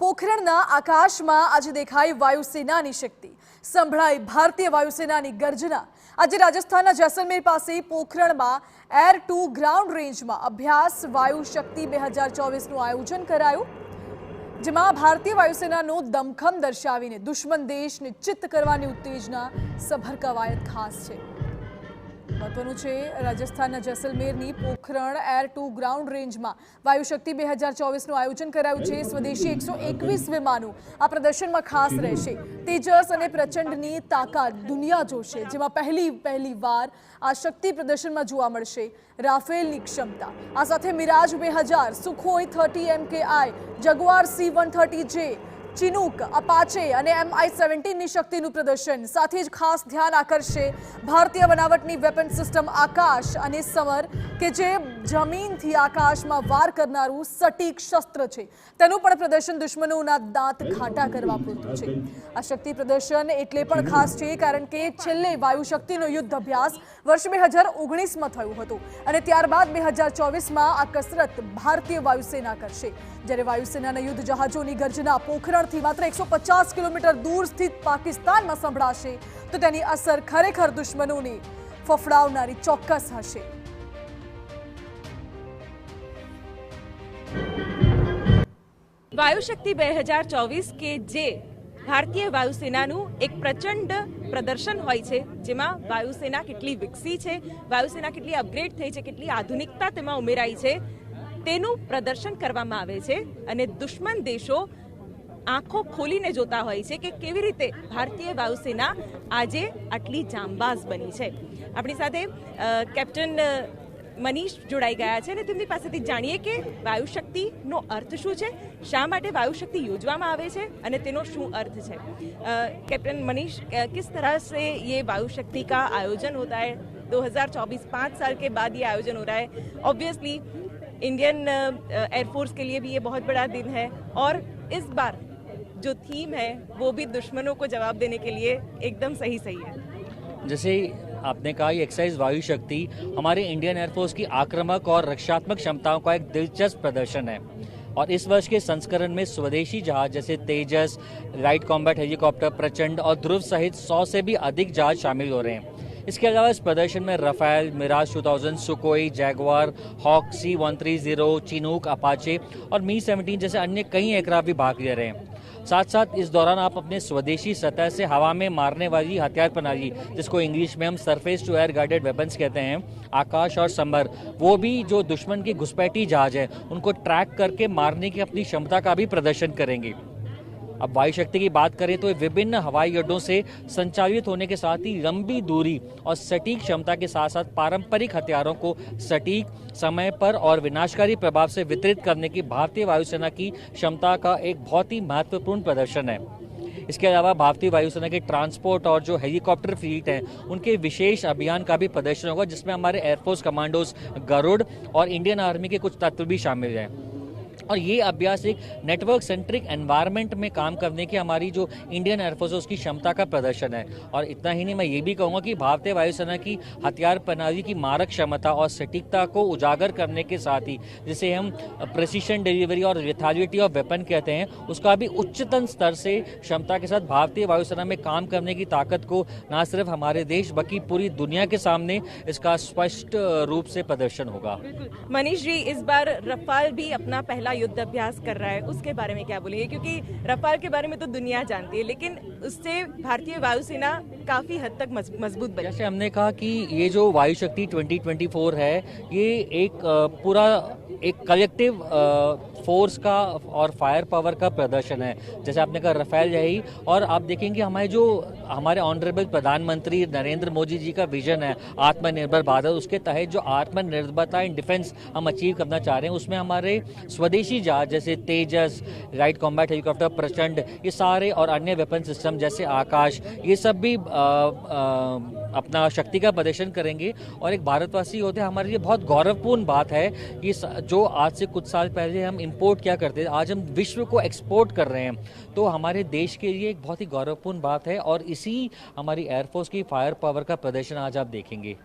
પોખરણના આકાશમાં આજે દેખાઈ વાયુસેનાની શક્તિ, સંભળાઈ ભારતીય વાયુસેનાની ગર્જના। આજે રાજસ્થાનના જેસલમેર પાસે પોખરણમાં એર ટુ ગ્રાઉન્ડ રેન્જમાં અભ્યાસ વાયુ શક્તિ 2024નું આયોજન કરાયું, જેમાં ભારતીય વાયુસેનાનો દમખમ દર્શાવીને દુશ્મન દેશને ચિત્ત કરવાની ઉત્તેજના સભર કવાયત ખાસ છે। મહત્વનું છે, રાજસ્થાનના જેસલમેરની પોખરણ એર ટુ ગ્રાઉન્ડ રેન્જમાં વાયુશક્તિ 2024નું આયોજન કરાયું છે। સ્વદેશી 121 વિમાનો આ પ્રદર્શનમાં ખાસ રહેશે। તેજસ અને પ્રચંડની તાકાત દુનિયા જોશે, જેમાં પહેલી વાર આ શક્તિ પ્રદર્શનમાં જોવા મળશે। રાફેલની ક્ષમતા, આ સાથે Miraj 2000, Sukhoi 30 MKI, jaguar C-130J, Chinook, Apache અને MI-17ની શક્તિનું પ્રદર્શન સાથે જ ખાસ ધ્યાન આકર્ષે ભારતીય બનાવટની વેપન સિસ્ટમ આકાશ અને સમર કે જે જમીનથી આકાશમાં વાર કરનારું સટીક શસ્ત્ર છે, તેનું પણ પ્રદર્શન દુશ્મનોના દાંત ઘાટા કરવા પૂરતું છે। આ શક્તિ પ્રદર્શન એટલે પણ ખાસ છે કારણ કે છેલ્લે વાયુશક્તિનો યુદ્ધ અભ્યાસ વર્ષ 2019માં થયું હતું અને ત્યારબાદ 2024માં આ કસરત ભારતીય વાયુસેના કરશે। જ્યારે વાયુસેનાના યુદ્ધ જહાજોની ગર્जना પોખરણથી માત્ર 150 કિલોમીટર દૂર સ્થિત પાકિસ્તાનમાં સંભળાશે તો તેની અસર ખરેખર દુશ્મનોને ફફડાવનારી ચોક્કસ હશે। વાયુશક્તિ 2024 કે જે ભારતીય વાયુસેનાનું એક પ્રચંડ પ્રદર્શન હોય છે, જેમાં વાયુસેના કેટલી વિકસી છે, વાયુસેના કેટલી અપગ્રેડ થઈ છે, કેટલી આધુનિકતા તેમાં ઉમેરાઈ છે, તેનું પ્રદર્શન કરવામાં આવે છે અને દુશ્મન દેશો આંખો ખોલીને જોતા હોય છે કે કેવી રીતે ભારતીય વાયુસેના આજે આટલી જાંબાઝ બની છે। આપણી સાથે કેપ્ટન મનીષ જોડાઈ ગયા છે અને તેમની પાસેથી જાણીએ કે વાયુશક્તિનો અર્થ શું છે, શા માટે વાયુશક્તિ યોજવામાં આવે છે અને તેનો શું अर्थ है। कैप्टन मनीष, किस तरह से ये वायुशक्ति का आयोजन होता है? 2024 5 साल के बाद ये आयोजन हो रहा है। ऑब्वियसली इंडियन एयरफोर्स के लिए भी ये बहुत बड़ा दिन है और इस बार जो थीम है वो भी दुश्मनों को जवाब देने के लिए एकदम सही है। जैसे आपने कहा, ये एक्सरसाइज वायु शक्ति हमारे इंडियन एयरफोर्स की आक्रामक और रक्षात्मक क्षमताओं का एक दिलचस्प प्रदर्शन है और इस वर्ष के संस्करण में स्वदेशी जहाज जैसे तेजस, लाइट कॉम्बैट हेलीकॉप्टर, प्रचंड और ध्रुव सहित 100 से भी अधिक जहाज शामिल हो रहे हैं। इसके अलावा इस प्रदर्शन में Rafale, Mirage 2000, Sukhoi, Jaguar, Hawk, C-130, Chinook, Apache और मी-17 जैसे अन्य कई एयरक्राफ्ट भी भाग ले रहे हैं। साथ साथ इस दौरान आप अपने स्वदेशी सतह से हवा में मारने वाली हथियार प्रणाली, जिसको इंग्लिश में हम surface to air guided weapons कहते हैं, आकाश और समर, वो भी जो दुश्मन के घुसपैठी जहाज है उनको ट्रैक करके मारने की अपनी क्षमता का भी प्रदर्शन करेंगे। अब वायुशक्ति की बात करें तो विभिन्न हवाई अड्डों से संचालित होने के साथ ही लंबी दूरी और सटीक क्षमता के साथ साथ पारंपरिक हथियारों को सटीक समय पर और विनाशकारी प्रभाव से वितरित करने की भारतीय वायुसेना की क्षमता का एक बहुत ही महत्वपूर्ण प्रदर्शन है। इसके अलावा भारतीय वायुसेना के ट्रांसपोर्ट और जो हेलीकॉप्टर फ्लीट हैं उनके विशेष अभियान का भी प्रदर्शन होगा, जिसमें हमारे एयरफोर्स कमांडोज गरुड़ और इंडियन आर्मी के कुछ तत्व भी शामिल हैं। और ये अभ्यास एक नेटवर्क सेंट्रिक एनवायरनमेंट में काम करने की हमारी जो इंडियन एयरफोर्स है उसकी क्षमता का प्रदर्शन है। और इतना ही नहीं, मैं ये भी कहूँगा कि भारतीय वायुसेना की हथियार प्रणाली की मारक क्षमता और सटीकता को उजागर करने के साथ ही जिसे हम प्रेसिशन डिलीवरी और लेथैलिटी ऑफ वेपन कहते हैं, उसका भी उच्चतम स्तर से क्षमता के साथ भारतीय वायुसेना में काम करने की ताकत को न सिर्फ हमारे देश बल्कि पूरी दुनिया के सामने इसका स्पष्ट रूप से प्रदर्शन होगा। मनीष जी, इस बार रफाल भी अपना पहला युद्ध अभ्यास कर रहा है, उसके बारे में क्या बोलेंगे? क्योंकि रफाल के बारे में तो दुनिया जानती है, लेकिन उससे भारतीय वायुसेना काफी हद तक मजबूत बनी। जैसे हमने कहा कि ये जो वायुशक्ति 2024 है, ये एक पूरा एक कलेक्टिव फोर्स का और फायर पावर का प्रदर्शन है। जैसे आपने कहा रफेल यही, और आप देखेंगे हमारे ऑनरेबल प्रधानमंत्री नरेंद्र मोदी जी का विजन है आत्मनिर्भर भारत, उसके तहत जो आत्मनिर्भरता इन डिफेंस हम अचीव करना चाह रहे हैं, उसमें हमारे स्वदेशी जहाज जैसे तेजस, लाइट कॉम्बैट हेलीकॉप्टर, प्रचंड, ये सारे और अन्य वेपन सिस्टम जैसे आकाश, ये सब भी अपना शक्ति का प्रदर्शन करेंगे। और एक भारतवासी होते हमारे लिए बहुत गौरवपूर्ण बात है, ये जो आज से कुछ साल पहले हम इंपोर्ट क्या करते थे, आज हम विश्व को एक्सपोर्ट कर रहे हैं, तो हमारे देश के लिए एक बहुत ही गौरवपूर्ण बात है और इसी हमारी एयरफोर्स की फायर पावर का प्रदर्शन आज आप देखेंगे।